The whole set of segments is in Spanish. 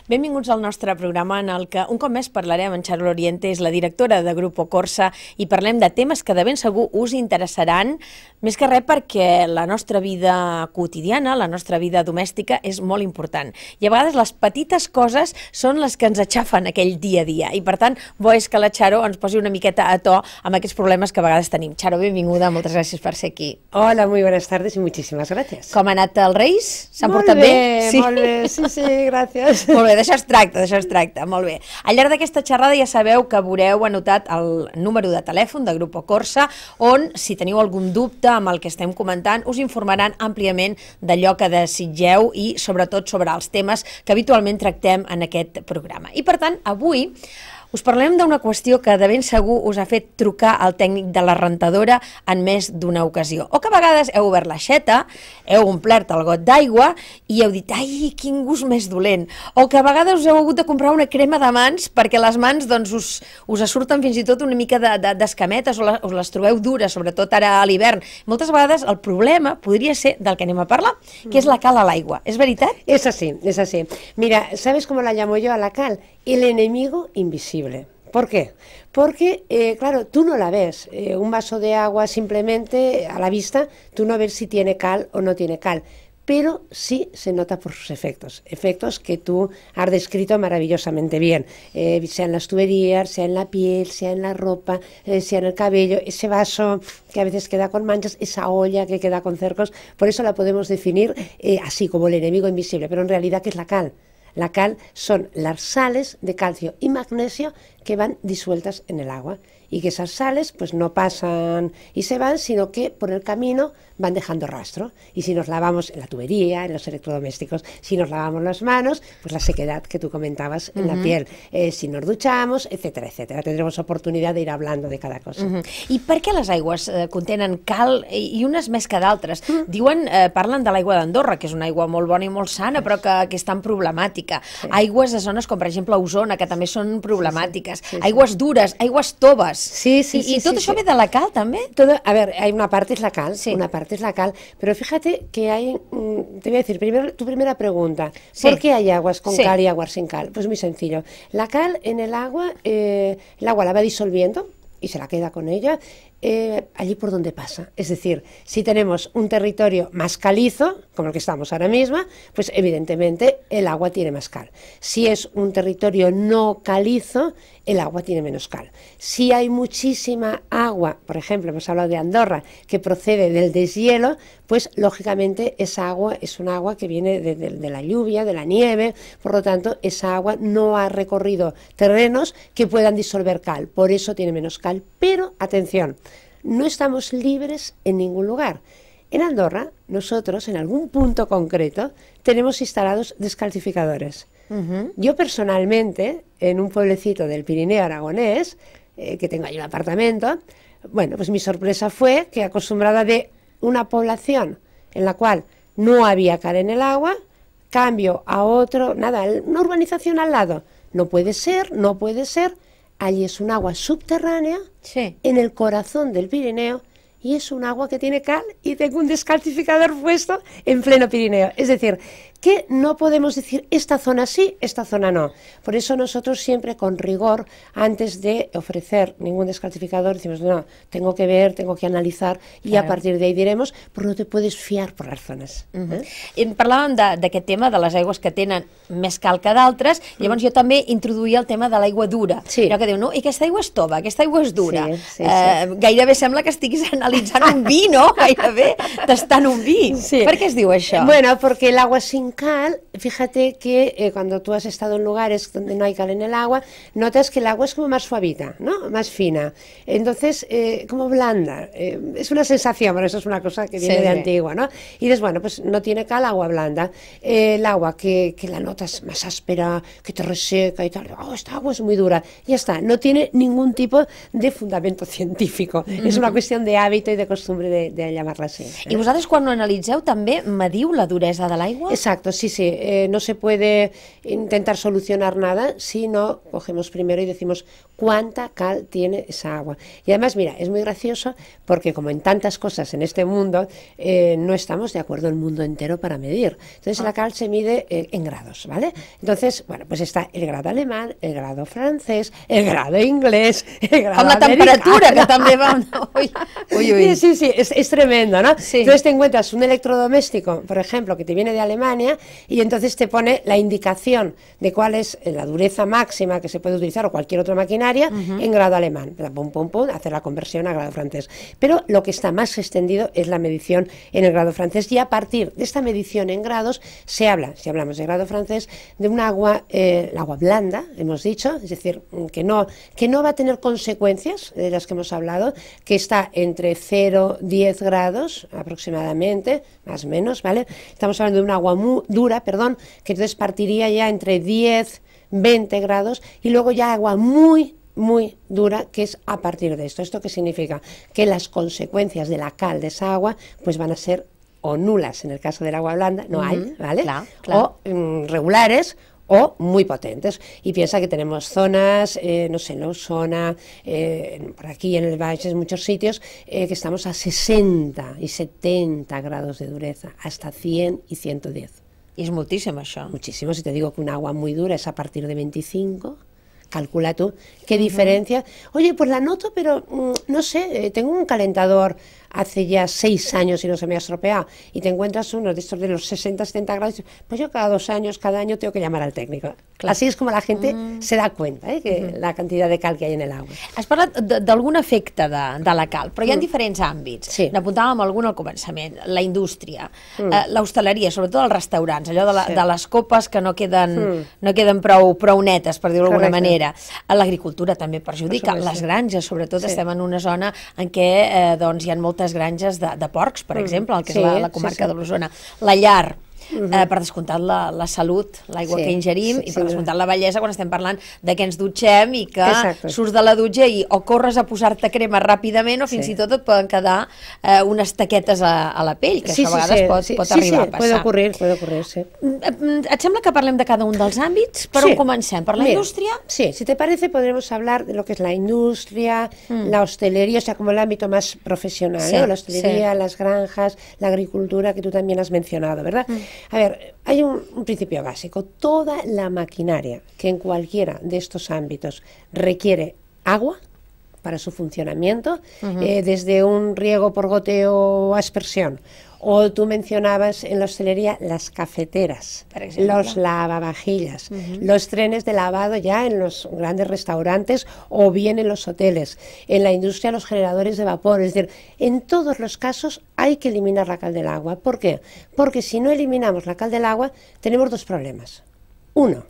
Benvinguts al nostre programa en el que un cop més parlarem amb Charo Loriente, és la directora de Grupo Corsa, i parlem de temes que de ben segur us interessaran, més que res perquè la nostra vida quotidiana, la nostra vida domèstica és molt important. I a vegades les petites coses són les que ens aixafen aquell dia a dia. I per tant, bo és que la Charo ens posi una miqueta a to amb aquests problemes que a vegades tenim. Charo, benvinguda, moltes gràcies per ser aquí. Hola, muy buenas tardes y muchísimas gracias. Com ha anat els Reis? S'han portat bé? Molt bé, sí, gràcies. Molt bé, d'això es tracta, molt bé. Al llarg d'aquesta xerrada ja sabeu que veureu anotat el número de telèfon de Grupo Corsa, on, si teniu algun dubte amb el que estem comentant, us informaran àmpliament d'allò que desitgeu i sobretot sobre els temes que habitualment tractem en aquest programa. I per tant, avui us parlem d'una qüestió que de ben segur us ha fet trucar al tècnic de la rentadora en més d'una ocasió. O que a vegades heu obert l'aixeta, heu omplert el got d'aigua i heu dit, ai, quin gust més dolent. O que a vegades us heu hagut de comprar una crema de mans perquè les mans doncs, us surten fins i tot una mica d'escametes o les trobeu dures, sobretot ara a l'hivern. Moltes vegades el problema podria ser del que anem a parlar, que és la cal a l'aigua. És veritat? Es así, es así. Mira, ¿sabes cómo la llamo yo a la cal? El enemigo invisible. ¿Por qué? Porque, claro, tú no la ves. Un vaso de agua simplemente a la vista, tú no ves si tiene cal o no tiene cal. Pero sí se nota por sus efectos, efectos que tú has descrito maravillosamente bien, sea en las tuberías, sea en la piel, sea en la ropa, sea en el cabello, ese vaso que a veces queda con manchas, esa olla que queda con cercos, por eso la podemos definir así como el enemigo invisible, pero en realidad, ¿qué es la cal? La cal son las sales de calcio y magnesio que van disueltas en el agua y que esas sales pues no pasan y se van, sino que por el camino van dejando rastro. Y si nos lavamos en la tubería, en los electrodomésticos, si nos lavamos las manos, pues la sequedad que tú comentabas en la piel, si nos duchamos, etcétera, etcétera. Tendremos oportunidad de ir hablando de cada cosa. I per què les aigües contenen cal i unes més que d'altres? Diuen, parlen de l'aigua d'Andorra, que és una aigua molt bona i molt sana, però que és tan problemàtica. Aigües de zones com, per exemple, Osona, que també són problemàtiques. Aigües dures, aigües toves. ¿Y todo eso ve de la cal también? A ver, hay una parte es la cal, una parte es la cal, pero fíjate que hay, te voy a decir, primero tu primera pregunta, ¿por qué hay aguas con cal y aguas sin cal? Pues muy sencillo, la cal en el agua la va disolviendo y se la queda con ella allí por donde pasa. Es decir, si tenemos un territorio más calizo, como el que estamos ahora mismo, pues evidentemente el agua tiene más cal. Si es un territorio no calizo, el agua tiene menos cal. Si hay muchísima agua, por ejemplo, hemos hablado de Andorra, que procede del deshielo, pues lógicamente esa agua es un agua que viene de la lluvia, de la nieve, por lo tanto esa agua no ha recorrido terrenos que puedan disolver cal, por eso tiene menos cal. Pero, atención, no estamos libres en ningún lugar. En Andorra, nosotros, en algún punto concreto, tenemos instalados descalcificadores. Yo personalmente, en un pueblecito del Pirineo aragonés, que tengo ahí un apartamento, bueno, pues mi sorpresa fue que acostumbrada de una población en la cual no había cal en el agua, cambio a otro, nada, una urbanización al lado. No puede ser, allí es un agua subterránea, en el corazón del Pirineo, y es un agua que tiene cal y tengo un descalcificador puesto en pleno Pirineo. Es decir, que no podemos decir esta zona sí, esta zona no. Por eso nosotros siempre con rigor, antes de ofrecer ningún descalcificador, decimos, no, tengo que ver, tengo que analitzar, i a partir d'ahí diremos, però no te puedes fiar per les zones. Parlàvem d'aquest tema de les aigües que tenen més cal que d'altres, llavors jo també introduïa el tema de l'aigua dura. Allò que diu, no, i aquesta aigua és tova, aquesta aigua és dura. Gairebé sembla que estiguis analitzant un vi, ¿no? Gairebé tastant un vi. Per què es diu això? Bueno, porque el agua sin cal, fíjate que cuando tú has estado en lugares donde no hay cal en el agua, notas que el agua es como más suavita, ¿no? Más fina. Entonces, como blanda. Es una sensación, pero eso es una cosa que viene de antigua, ¿no? Y dices, bueno, pues no tiene cal, agua blanda. El agua que la notas más áspera, que te reseca y tal, oh, esta agua es muy dura. Ya está, no tiene ningún tipo de fundamento científico. Es una cuestión de hábito y de costumbre de llamarla así. I vosaltres quan ho analitzeu també mediu la duresa de l'aigua? Exacte. Exacto, sí, sí. No se puede intentar solucionar nada si no cogemos primero y decimos cuánta cal tiene esa agua. Y además, mira, es muy gracioso porque como en tantas cosas en este mundo, no estamos de acuerdo el mundo entero para medir. Entonces la cal se mide en grados, ¿vale? Entonces, bueno, pues está el grado alemán, el grado francés, el grado inglés, el grado amb la temperatura, que també va... Uy, uy. Sí, sí, es tremendo, ¿no? Sí. Entonces te encuentras un electrodoméstico, por ejemplo, que te viene de Alemania y entonces te pone la indicación de cuál es la dureza máxima que se puede utilizar o cualquier otra maquinaria en grado alemán. Pum, pum, pum, hacer la conversión a grado francés. Pero lo que está más extendido es la medición en el grado francés y a partir de esta medición en grados se habla, si hablamos de grado francés, de un agua, el agua blanda, hemos dicho, es decir, que no va a tener consecuencias de las que hemos hablado, que está entre 0 y 10 grados aproximadamente, más o menos, ¿vale? Estamos hablando de un agua muy dura, perdón, que entonces partiría ya entre 10, 20 grados y luego ya agua muy dura, que es a partir de esto. ¿Esto qué significa? Que las consecuencias de la cal de esa agua pues van a ser o nulas en el caso del agua blanda, no hay, ¿vale? Clar. O regulares o muy potentes. Y piensa que tenemos zonas, no sé, en Osona, por aquí en el Baix, en muchos sitios, que estamos a 60 y 70 grados de dureza, hasta 100 y 110. I és moltíssim, això. Muchísimo, si te digo que un agua muy dura es a partir de 25, calcula tú qué diferencia. Oye, pues la noto, pero no sé, tengo un calentador hace ya 6 años y no se me ha estropeado, y te encuentras uno de estos de los 60, 70 grados, pues yo cada 2 años, cada año tengo que llamar al técnico. Clar. Así es como la gente se da cuenta, que la cantidad de cal que hay en el agua. Has parlat d'algun efecte de la cal, però hi ha diferents àmbits. Sí. N'apuntàvem algun al començament. La indústria, l'hostaleria, sobretot els restaurants, allò de les copes que no queden prou netes, per dir-ho d'alguna manera. L'agricultura també perjudica, les granges, sobretot estem en una zona en què hi ha moltes granges de porcs, per exemple, el que és la comarca de l'Osona. La llar, per descomptat la salut, l'aigua que ingerim, i per descomptat la bellesa quan estem parlant de que ens dutxem i que surts de la dutxa i o corres a posar-te crema ràpidament o fins i tot et poden quedar unes taquetes a la pell, que això a vegades pot arribar a passar. Puede ocurrir, sí. Et sembla que parlem de cada un dels àmbits? Per on comencem? Per la indústria? Sí, si te parece podremos hablar de lo que es la industria, la hostelería, o sea, como el ámbito más profesional, ¿no? La hostelería, las granjas, la agricultura, que tú también has mencionado, ¿verdad? A ver, hay un principio básico. Toda la maquinaria que en cualquiera de estos ámbitos requiere agua para su funcionamiento, desde un riego por goteo o aspersión, o tú mencionabas en la hostelería las cafeteras, los lavavajillas, los trenes de lavado ya en los grandes restaurantes o bien en los hoteles, en la industria los generadores de vapor. Es decir, en todos los casos hay que eliminar la cal del agua. ¿Por qué? Porque si no eliminamos la cal del agua tenemos 2 problemas. Uno,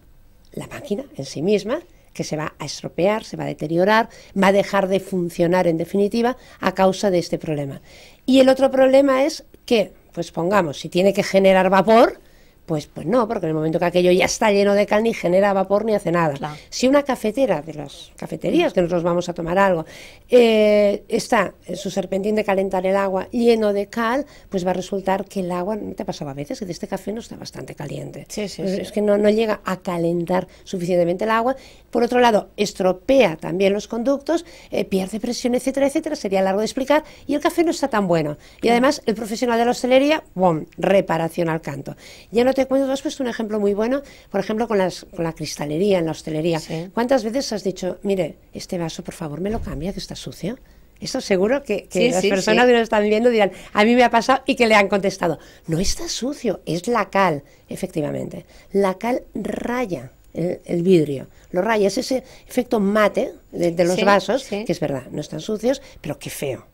la máquina en sí misma, que se va a estropear, se va a deteriorar, va a dejar de funcionar en definitiva a causa de este problema. Y el otro problema es que, pues pongamos, si tiene que generar vapor, pues no, porque en el momento que aquello ya está lleno de cal ni genera vapor ni hace nada. Claro. Si una cafetera de las cafeterías, que nosotros vamos a tomar algo, está en su serpentín de calentar el agua lleno de cal, pues va a resultar que el agua, ¿no te ha pasado a veces? Que de este café no está bastante caliente. Es que no llega a calentar suficientemente el agua. Por otro lado, estropea también los conductos, pierde presión, etcétera, etcétera. Sería largo de explicar. Y el café no está tan bueno. Y además, el profesional de la hostelería, ¡bum!, reparación al canto. Ya no te cuento, tú has puesto un ejemplo muy bueno, por ejemplo, con la cristalería en la hostelería. ¿Cuántas veces has dicho, mire, este vaso, por favor, me lo cambia, que está sucio? Esto seguro que las personas que nos están viendo dirán, a mí me ha pasado, y que le han contestado, no está sucio, es la cal. Efectivamente, la cal raya el vidrio, lo raya, es ese efecto mate de los vasos, que es verdad, no están sucios, pero qué feo.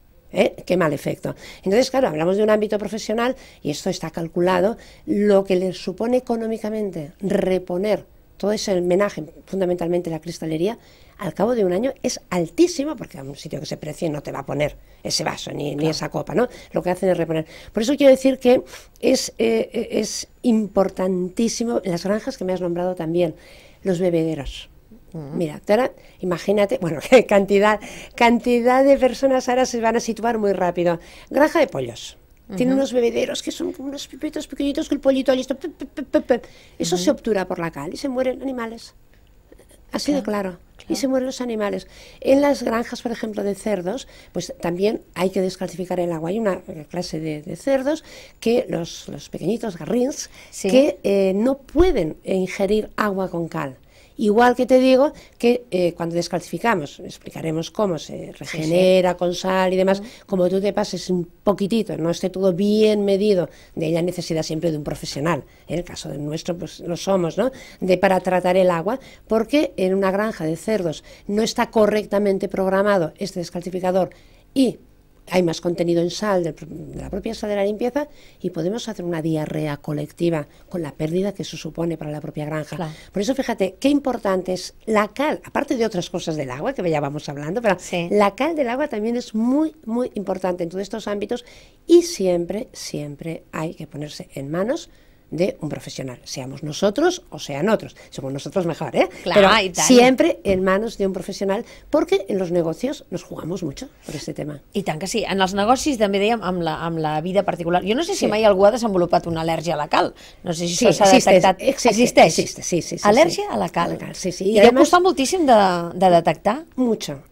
Qué mal efecto. Entonces, claro, hablamos de un ámbito profesional y esto está calculado, lo que les supone económicamente reponer todo ese homenaje, fundamentalmente la cristalería, al cabo de un año es altísimo, porque a un sitio que se precie no te va a poner ese vaso ni esa copa, ¿no? Lo que hacen es reponer. Por eso quiero decir que es importantísimo, en las granjas que me has nombrado también, los bebederos. Mira, ahora imagínate, bueno, qué cantidad de personas ahora se van a situar muy rápido. Granja de pollos. tiene unos bebederos que son como unos pipitos pequeñitos que el pollito allí está... Eso se obtura por la cal y se mueren animales. Así de claro. Y se mueren los animales. En las granjas, por ejemplo, de cerdos, pues también hay que descalcificar el agua. Hay una clase de cerdos que los pequeñitos garrins que no pueden ingerir agua con cal. Igual que te digo que cuando descalcificamos, explicaremos cómo se regenera con sal y demás, como tú te pases un poquitito, no esté todo bien medido, de ella necesidad siempre de un profesional, en el caso de nuestro pues lo somos, ¿no? Para tratar el agua, porque en una granja de cerdos no está correctamente programado este descalcificador y hay más contenido en sal de la propia sal de la limpieza y podemos hacer una diarrea colectiva con la pérdida que eso supone para la propia granja. Claro. Por eso fíjate qué importante es la cal, aparte de otras cosas del agua que ya vamos hablando, pero la cal del agua también es muy, muy importante en todos estos ámbitos y siempre, siempre hay que ponerse en manos de un profesional, seamos nosotros o sean otros. Somos nosotros mejor, ¿eh? Claro, pero siempre en manos de un professional, perquè en los negocios nos jugamos mucho por este tema. I tant que sí. En els negocis també dèiem amb la vida particular. Jo no sé si mai algú ha desenvolupat una al·lèrgia a la cal. No sé si això s'ha detectat. Existeix? Sí. Al·lèrgia a la cal. Sí. I deu costar moltíssim de detectar.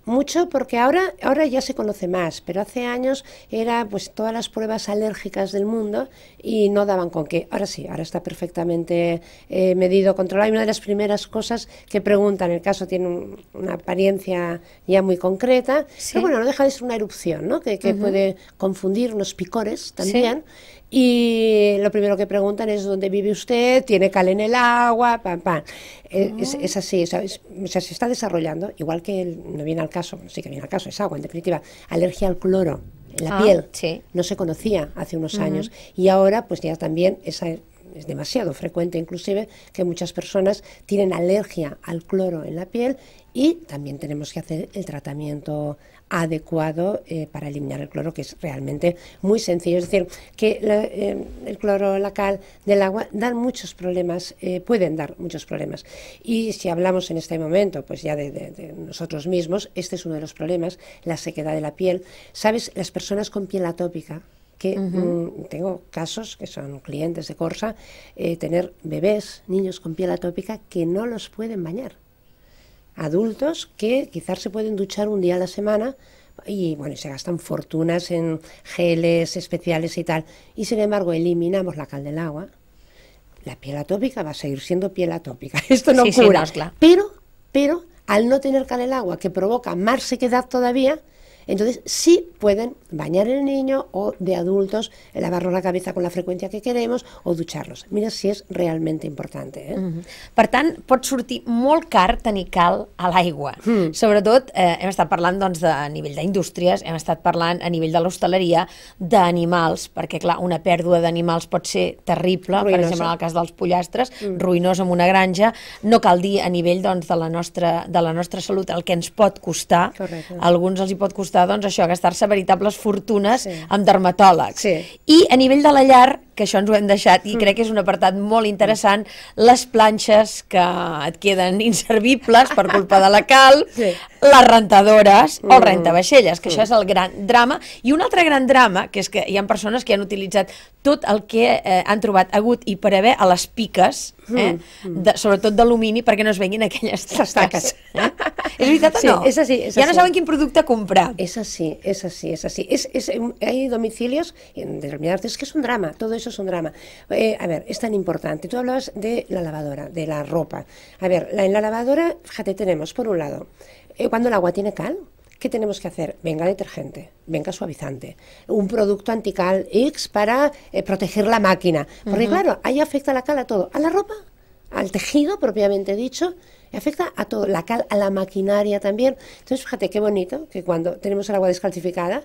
Mucho, porque ahora ya se conoce más, pero hace años era pues todas las pruebas alérgicas del mundo y no daban con qué. Ahora sí, ahora está perfectamente medido, controlado. Y una de las primeras cosas que preguntan, el caso tiene una apariencia ya muy concreta, pero bueno, no deja de ser una erupción, ¿no? Que puede confundir unos picores también. Y lo primero que preguntan es ¿dónde vive usted? ¿Tiene cal en el agua? Es así, o sea, se está desarrollando, igual que no viene al caso, sí que viene al caso, es agua, en definitiva, alergia al cloro en la piel, no se conocía hace unos años, y ahora pues ya también esa es demasiado frecuente inclusive que muchas personas tienen alergia al cloro en la piel y también tenemos que hacer el tratamiento adecuado para eliminar el cloro, que es realmente muy sencillo. Es decir, que el cloro, la cal del agua dan muchos problemas, pueden dar muchos problemas. Y si hablamos en este momento, pues ya de nosotros mismos, este es uno de los problemas, la sequedad de la piel. ¿Sabes? Las personas con piel atópica, que tengo casos que son clientes de Corsa, tener bebés, niños con piel atópica que no los pueden bañar. Adultos que quizás se pueden duchar un día a la semana y bueno, se gastan fortunas en geles especiales y tal, y sin embargo eliminamos la cal del agua, la piel atópica va a seguir siendo piel atópica, esto no cura, pero al no tener cal el agua, que provoca más sequedad todavía, entonces sí pueden bañar el niño o de adultos, lavarnos la cabeza con la freqüència que queremos o dutxar-los. Mira si és realment important. Per tant, pot sortir molt car tenir cal a l'aigua. Sobretot, hem estat parlant doncs, a nivell d'indústries, hem estat parlant a nivell de l'hostaleria, d'animals, perquè clar, una pèrdua d'animals pot ser terrible, per exemple en el cas dels pollastres, ruïnós en una granja, no cal dir a nivell doncs, de la nostra salut el que ens pot costar. A alguns els hi pot costar doncs, això, gastar-se veritables fortunes amb dermatòlegs. I a nivell de la llar, que això ens ho hem deixat i crec que és un apartat molt interessant, les planxes que et queden inservibles per culpa de la cal, les rentadores o el rentavaixelles, que això és el gran drama. I un altre gran drama, que és que hi ha persones que han utilitzat tot el que han trobat agut i per haver a les piques, sobretot d'alumini, perquè no es venguin aquelles taques. ¿Es veritat o no? Sí, es así. Ya no saben quin producte comprar. Es así. Hay domicilios, en determinadas veces, que es un drama, todo eso es un drama. A ver, es tan importante. Tú hablabas de la lavadora, de la ropa. A ver, en la lavadora, fíjate, tenemos, por un lado, cuando el agua tiene cal, ¿qué tenemos que hacer? Venga detergente, venga suavizante, un producto antical X para proteger la máquina. Porque claro, ahí afecta la cal a todo, a la ropa, al tejido propiamente dicho, afecta a todo, la cal a la maquinaria también. Entonces fíjate qué bonito que cuando tenemos el agua descalcificada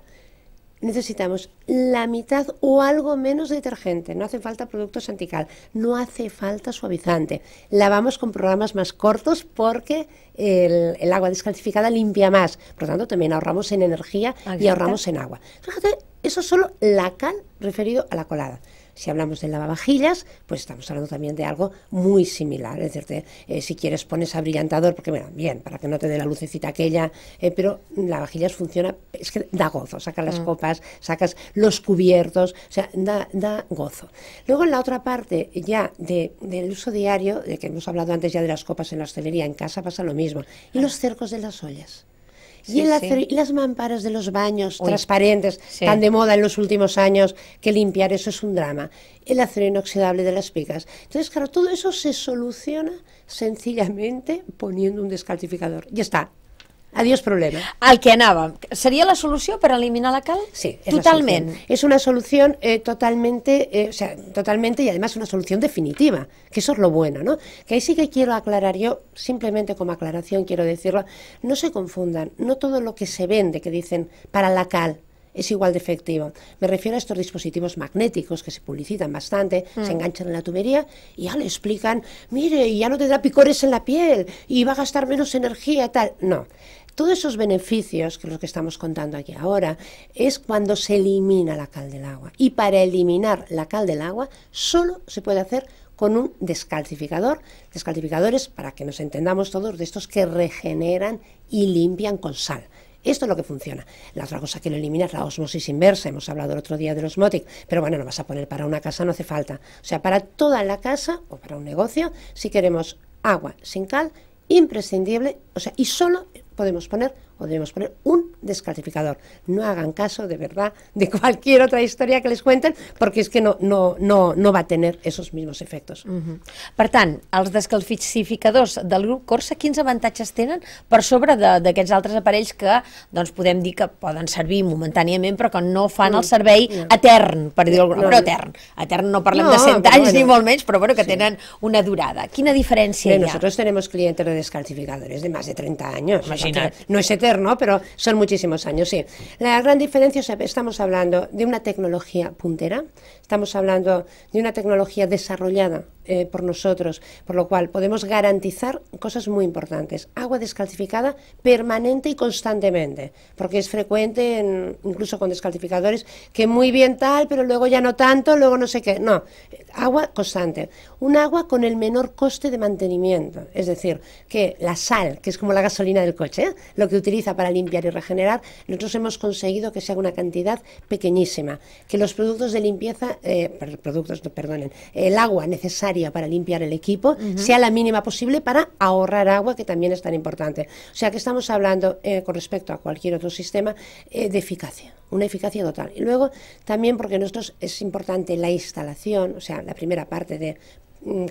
necesitamos la mitad o algo menos de detergente, no hace falta productos antical, no hace falta suavizante. Lavamos con programas más cortos porque el agua descalcificada limpia más, por lo tanto también ahorramos en energía y ahorramos en agua. Fíjate, eso es solo la cal referido a la colada. Si hablamos de lavavajillas, pues estamos hablando también de algo muy similar. Es decir, si quieres pones abrillantador, porque bueno, bien, para que no te dé la lucecita aquella, pero lavavajillas funciona, es que da gozo, sacas las copas, sacas los cubiertos, o sea, da gozo. Luego en la otra parte ya del uso diario, de que hemos hablado antes ya de las copas en la hostelería, en casa pasa lo mismo, y los cercos de las ollas. Y las mamparas de los baños transparentes, tan de moda en los últimos años, que limpiar eso es un drama. El acero inoxidable de las picas. Entonces, claro, todo eso se soluciona sencillamente poniendo un descalcificador. Ya está. Adiós problema. Al que anàvem. Seria la solució per eliminar la cal? Sí, totalment. Es una solución totalmente, o sea, totalmente y además una solución definitiva, que eso es lo bueno, ¿no? Que ahí sí que quiero aclarar yo, simplemente como aclaración quiero decirlo, no se confundan, no todo lo que se vende que dicen para la cal es igual de efectivo. Me refiero a estos dispositivos magnéticos que se publicitan bastante, se enganchan en la tubería y ya le explican, mire, ya no te da picores en la piel y va a gastar menos energía, tal. No. Todos esos beneficios, que es lo que estamos contando aquí ahora, es cuando se elimina la cal del agua. Y para eliminar la cal del agua solo se puede hacer con un descalcificador. Descalcificadores, para que nos entendamos todos, de estos que regeneran y limpian con sal. Esto es lo que funciona. La otra cosa que lo elimina es la osmosis inversa. Hemos hablado el otro día de los Osmotic, pero bueno, no vas a poner para una casa, no hace falta. O sea, para toda la casa o para un negocio, si queremos agua sin cal, imprescindible, o sea, y solo podemos poner o debemos poner un descalcificador. No hagan caso, de verdad, de cualquier otra historia que les cuenten, porque es que no va a tener esos mismos efectos. Per tant, els descalcificadors del grup Corsa, quins avantatges tenen per sobre d'aquests altres aparells que doncs, podem dir que poden servir momentàniament, però que no fan el servei etern, per dir-ho alguna cosa. Però etern. Etern no parlem de 100 anys, ni molt menys, però bueno, que tenen una durada. Quina diferència hi ha? Nosotros tenemos clientes de descalcificadores de más de 30 años. No es eterno, pero son muchísimos años, sí. La gran diferencia es que estamos hablando de una tecnología puntera, estamos hablando de una tecnología desarrollada por nosotros, por lo cual podemos garantizar cosas muy importantes. Agua descalcificada permanente y constantemente, porque es frecuente, incluso con descalcificadores, que muy bien tal, pero luego ya no tanto, luego no sé qué. No, agua constante. Un agua con el menor coste de mantenimiento, es decir, que la sal, que es como la gasolina del coche, lo que utiliza para limpiar y regenerar, nosotros hemos conseguido que sea una cantidad pequeñísima, que los productos de limpieza, el agua necesaria para limpiar el equipo sea la mínima posible para ahorrar agua, que también es tan importante. O sea que estamos hablando, con respecto a cualquier otro sistema, de eficacia, una eficacia total. Y luego también porque nosotros es importante la instalación, o sea, la primera parte de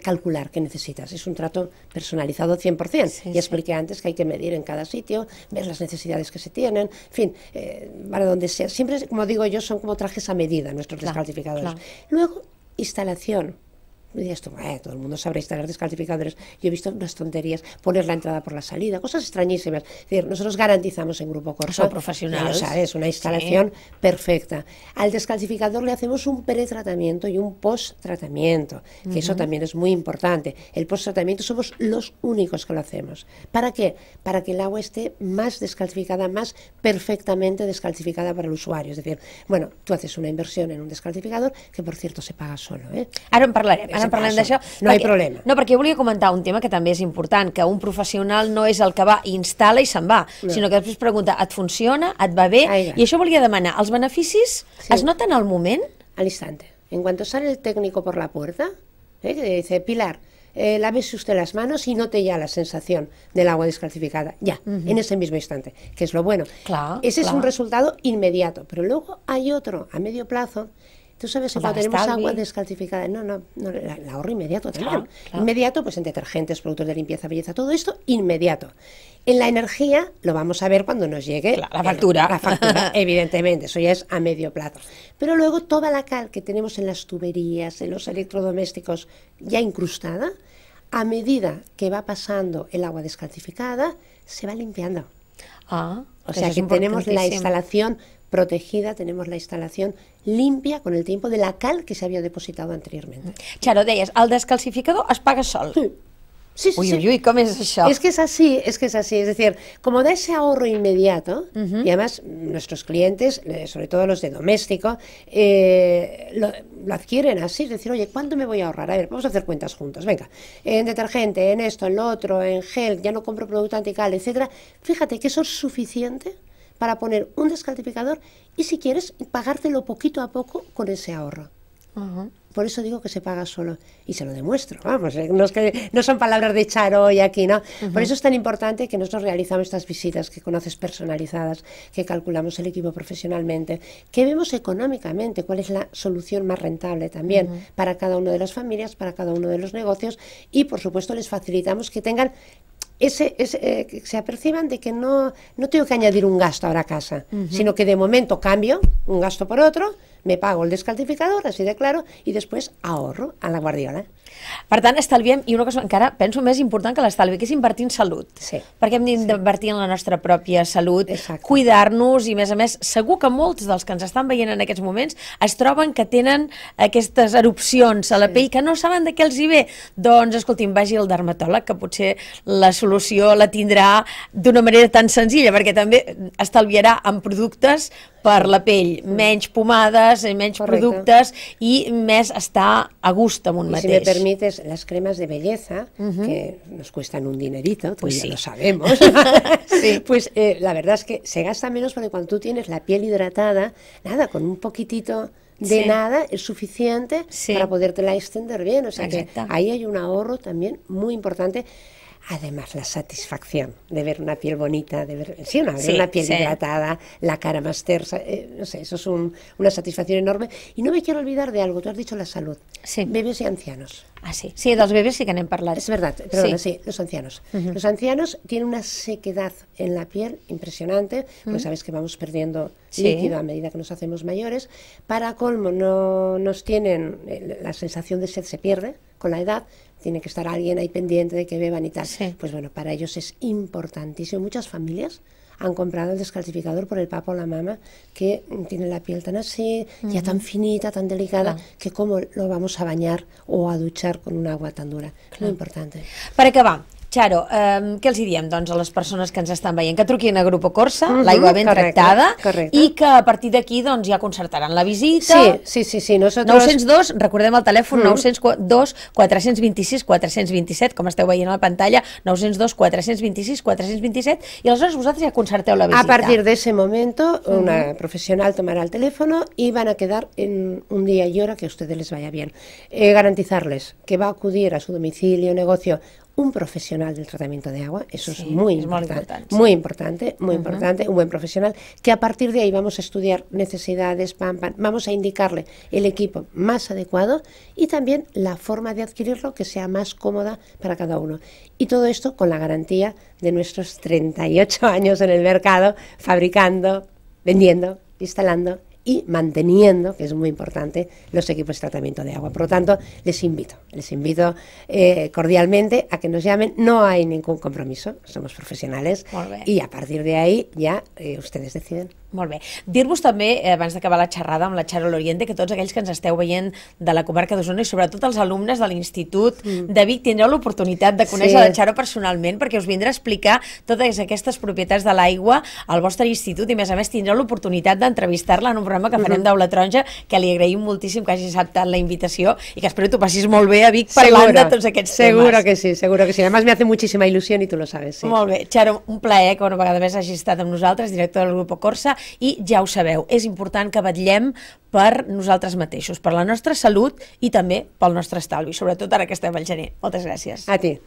calcular qué necesitas. Es un trato personalizado 100%. Sí, ya expliqué antes que hay que medir en cada sitio, ver las necesidades que se tienen, en fin, para donde sea. Siempre, como digo yo, son como trajes a medida nuestros descalcificadores. Luego, instalación. Y esto, todo el mundo sabrá instalar descalcificadores. Yo he visto unas tonterías, poner la entrada por la salida, cosas extrañísimas. Es decir, nosotros garantizamos en Grupo Corsa, profesionales, ¿sabes? Una instalación perfecta. Al descalcificador le hacemos un pretratamiento y un post-tratamiento, que eso también es muy importante. El post-tratamiento somos los únicos que lo hacemos. ¿Para qué? Para que el agua esté más descalcificada, más perfectamente descalcificada para el usuario. Es decir, bueno, tú haces una inversión en un descalcificador, que por cierto se paga solo. Ara en parlarem. Ara parlem d'això. No hi ha problema. No, perquè jo volia comentar un tema que també és important, que un professional no és el que va i instal·la i se'n va, sinó que després pregunta, et funciona, et va bé? I això volia demanar, els beneficis es noten al moment? Al instante. En cuanto sale el técnico por la puerta, que dice, Pilar, lávese usted las manos y note ya la sensación del agua descalcificada, ya, en ese mismo instante, que es lo bueno. Ese es un resultado inmediato, pero luego hay otro a medio plazo. Tú sabes que cuando tenemos agua descalcificada, no, el ahorro inmediato también. Inmediato, pues en detergentes, productos de limpieza, belleza, todo esto, inmediato. En la energía lo vamos a ver cuando nos llegue la factura. La factura, evidentemente, eso ya es a medio plazo. Pero luego toda la cal que tenemos en las tuberías, en los electrodomésticos ya incrustada, a medida que va pasando el agua descalcificada, se va limpiando. O sea que tenemos la instalación protegida, tenemos la instalación limpia con el tiempo de la cal que se había depositado anteriormente. Charo, deies, el descalcificador es paga sol. Sí. Sí, sí, Uy, com es això? Es que es así, es que es así. Es decir, como da ese ahorro inmediato, y además nuestros clientes, sobre todo los de doméstico, lo adquieren así. Es decir, oye, ¿cuánto me voy a ahorrar? A ver, vamos a hacer cuentas juntos. Venga, en detergente, en esto, en lo otro, en gel, ya no compro producto antical, etcétera. Fíjate que eso es suficiente para poner un descalcificador y, si quieres, pagártelo poquito a poco con ese ahorro. Por eso digo que se paga solo, y se lo demuestro, vamos, no son palabras de Charo hoy aquí, ¿no? Por eso es tan importante que nosotros realizamos estas visitas que conoces personalizadas, que calculamos el equipo profesionalmente, que vemos económicamente cuál es la solución más rentable también para cada una de las familias, para cada uno de los negocios, y por supuesto les facilitamos que tengan que se aperciban de que no tengo que añadir un gasto ahora a casa, sino que de momento cambio un gasto por otro, me pago el descalcificador, així de claro, i després ahorro a la Guardiola. Per tant, estalviem, i una cosa encara penso més important que l'estalvi, que és invertir en salut. Sí. Perquè hem d'invertir en la nostra pròpia salut, Exacte. cuidar-nos, i a més, segur que molts dels que ens estan veient en aquests moments es troben que tenen aquestes erupcions a la pell que no saben de què els hi ve. Doncs, escolti'm, vagi al dermatòleg, que potser la solució la tindrà d'una manera tan senzilla, perquè també estalviarà en productes per la pell, menys pomades, menys productes i més estar a gust amb un mateix. Y si me permites, las cremas de belleza, que nos cuestan un dinerito, pues sí, ya lo sabemos, sí. Pues la verdad es que se gasta menos porque cuando tú tienes la piel hidratada, nada, con un poquitito de nada es suficiente para podértela extender bien, o sea que ahí hay un ahorro también muy importante. Además, la satisfacción de ver una piel bonita, de ver una piel hidratada, la cara más tersa, no sé, eso es una satisfacción enorme. Y no me quiero olvidar de algo, tú has dicho la salud, bebés y ancianos. Ah, sí, sí, dels bebés sí que n'hem parlat. Es verdad, perdona, sí, los ancianos. Los ancianos tienen una sequedad en la piel impresionante, pues sabes que vamos perdiendo líquido a medida que nos hacemos mayores. Para colmo, no nos tienen, la sensación de sed se pierde con la edad, tiene que estar alguien ahí pendiente de que beban y tal. Pues bueno, para ellos es importantísimo. Muchas familias han comprado el descalcificador por el papá o la mamá, que tiene la piel tan así, ya tan finita, tan delicada, que cómo lo vamos a bañar o a duchar con un agua tan dura. Lo importante. Per acabar, Charo, què els diem doncs, a les persones que ens estan veient? Que truquin a Grupo Corsa, l'aigua ben tractada, i que a partir d'aquí doncs, ja concertaran la visita. Sí. Nosotros... 902, recordem el telèfon, 902 426 427, com esteu veient a la pantalla, 902 426 427, i aleshores vosaltres ja concerteu la visita. A partir de ese momento, una profesional tomará el teléfono y van a quedar en un día y hora que a ustedes les vaya bien. Garantizarles que va a acudir a su domicilio, negocio, un profesional del tratamiento de agua, eso es muy importante, muy importante, un buen profesional, que a partir de ahí vamos a estudiar necesidades, vamos a indicarle el equipo más adecuado y también la forma de adquirirlo que sea más cómoda para cada uno. Y todo esto con la garantía de nuestros 38 años en el mercado, fabricando, vendiendo, instalando y manteniendo, que es muy importante, los equipos de tratamiento de agua. Por lo tanto, les invito cordialmente a que nos llamen. No hay ningún compromiso, somos profesionales y a partir de ahí ya ustedes deciden. Molt bé. Dir-vos també, abans d'acabar la xerrada amb la Charo Loriente, que tots aquells que ens esteu veient de la comarca d'Osona i sobretot els alumnes de l'Institut de Vic tindreu l'oportunitat de conèixer la Charo personalment, perquè us vindrà a explicar totes aquestes propietats de l'aigua al vostre institut i a més tindreu l'oportunitat d'entrevistar-la en un programa que farem d'Aula Taronja, que li agraïm moltíssim que hagi acceptat la invitació i que espero que t'ho passis molt bé a Vic parlant de tots aquests temes. Seguro que sí, seguro que sí. Además me hace muchísima ilusión y tú lo sabes. Sí. Molt bé. Charo, un plaer que una vegada més hagis estat amb nosaltres, director del Grupo Corsa, i ja ho sabeu, és important que vetllem per nosaltres mateixos, per la nostra salut i també pel nostre estalvi, sobretot ara que estem al gener. Moltes gràcies. A ti.